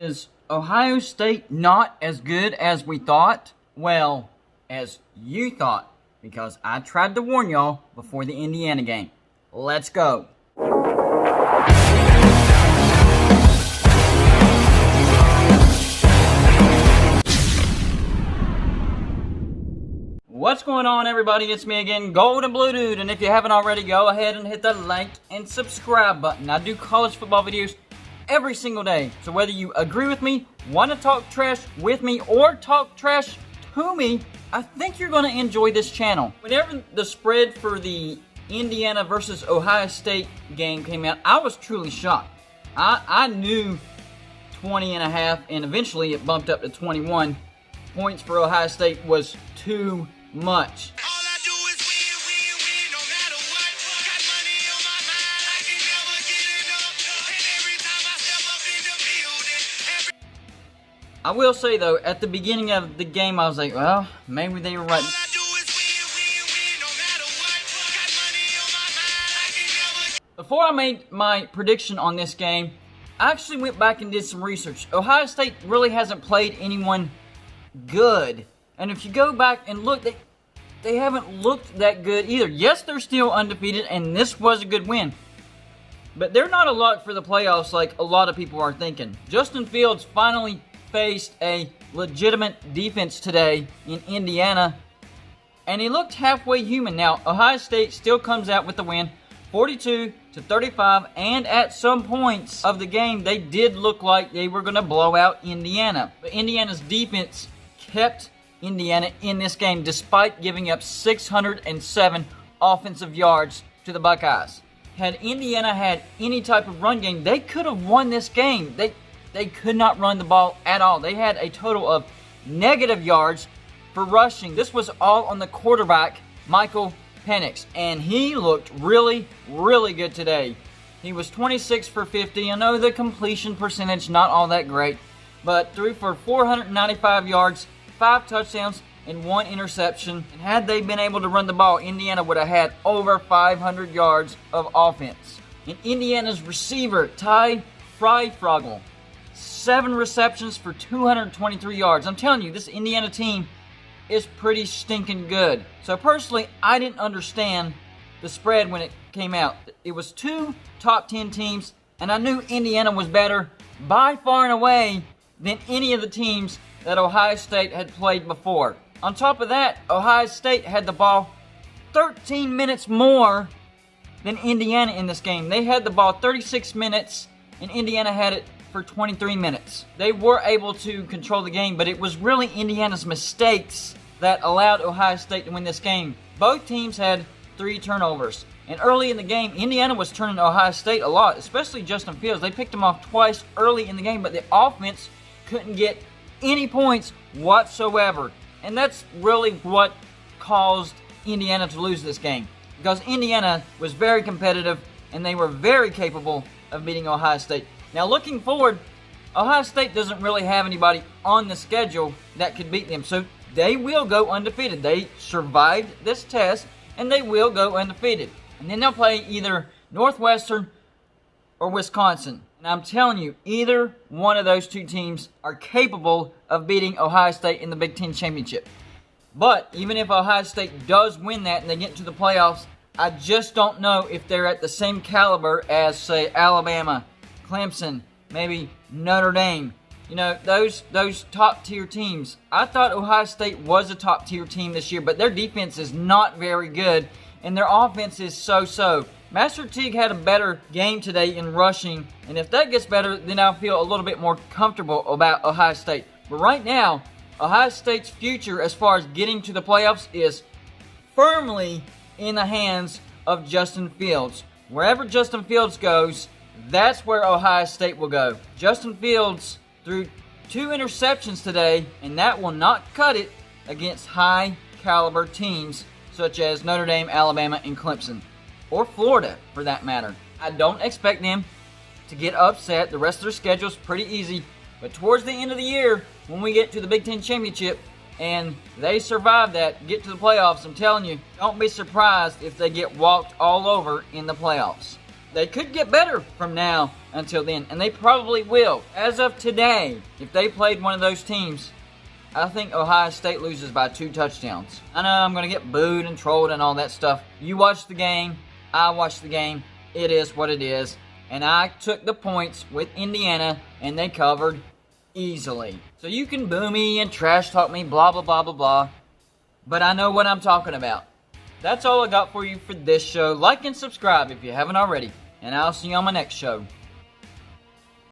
Is Ohio State not as good as we thought? Well, as you thought, because I tried to warn y'all before the Indiana game. Let's go. What's going on, everybody? It's me again, Golden Blue Dude, and if you haven't already, go ahead and hit the like and subscribe button. I do college football videos every single day, so whether you agree with me, want to talk trash with me, or talk trash to me, I think you're going to enjoy this channel. Whenever the spread for the Indiana versus Ohio State game came out, I was truly shocked. I knew 20.5, and eventually it bumped up to 21 points for Ohio State was too much. I will say though, at the beginning of the game, I was like, well, maybe they were right. Before I made my prediction on this game, I actually went back and did some research. Ohio State really hasn't played anyone good. And if you go back and look, they haven't looked that good either. Yes, they're still undefeated, and this was a good win. But they're not a lock for the playoffs like a lot of people are thinking. Justin Fields finally faced a legitimate defense today in Indiana, and he looked halfway human. Now, Ohio State still comes out with the win, 42-35, and at some points of the game, they did look like they were going to blow out Indiana. But Indiana's defense kept Indiana in this game despite giving up 607 offensive yards to the Buckeyes. Had Indiana had any type of run game, they could have won this game. They could not run the ball at all. They had a total of negative yards for rushing. This was all on the quarterback, Michael Penix, and he looked really, really good today. He was 26 for 50. I know the completion percentage not all that great, but threw for 495 yards, 5 touchdowns, and 1 interception. And had they been able to run the ball, Indiana would have had over 500 yards of offense. And Indiana's receiver, Ty Freifrogel, 7 receptions for 223 yards. I'm telling you, this Indiana team is pretty stinking good. So personally, I didn't understand the spread when it came out. It was 2 top 10 teams, and I knew Indiana was better by far and away than any of the teams that Ohio State had played before. On top of that, Ohio State had the ball 13 minutes more than Indiana in this game. They had the ball 36 minutes, and Indiana had it for 23 minutes. They were able to control the game, but it was really Indiana's mistakes that allowed Ohio State to win this game. Both teams had 3 turnovers. And early in the game, Indiana was turning Ohio State a lot, especially Justin Fields. They picked him off twice early in the game, but the offense couldn't get any points whatsoever. And that's really what caused Indiana to lose this game, because Indiana was very competitive and they were very capable of beating Ohio State. Now, looking forward, Ohio State doesn't really have anybody on the schedule that could beat them, so they will go undefeated. They survived this test, and they will go undefeated. And then they'll play either Northwestern or Wisconsin. And I'm telling you, either one of those 2 teams are capable of beating Ohio State in the Big Ten Championship. But even if Ohio State does win that and they get to the playoffs, I just don't know if they're at the same caliber as, say, Alabama, Clemson, maybe Notre Dame. You know, those top-tier teams. I thought Ohio State was a top-tier team this year, but their defense is not very good, and their offense is so-so. Master Teague had a better game today in rushing, and if that gets better, then I'll feel a little bit more comfortable about Ohio State. But right now, Ohio State's future as far as getting to the playoffs is firmly in the hands of Justin Fields. Wherever Justin Fields goes, that's where Ohio State will go. Justin Fields threw 2 interceptions today, and that will not cut it against high-caliber teams such as Notre Dame, Alabama, and Clemson. Or Florida, for that matter. I don't expect them to get upset. The rest of their schedule's pretty easy. But towards the end of the year, when we get to the Big Ten Championship, and they survive that, get to the playoffs, I'm telling you, don't be surprised if they get walked all over in the playoffs. they could get better from now until then, and they probably will. As of today, if they played one of those teams, I think Ohio State loses by 2 touchdowns. I know I'm going to get booed and trolled and all that stuff. You watched the game. I watched the game. It is what it is. And I took the points with Indiana, and they covered easily. So you can boo me and trash talk me, blah, blah, blah, blah, blah. But I know what I'm talking about. That's all I got for you for this show. Like and subscribe if you haven't already. And I'll see you on my next show.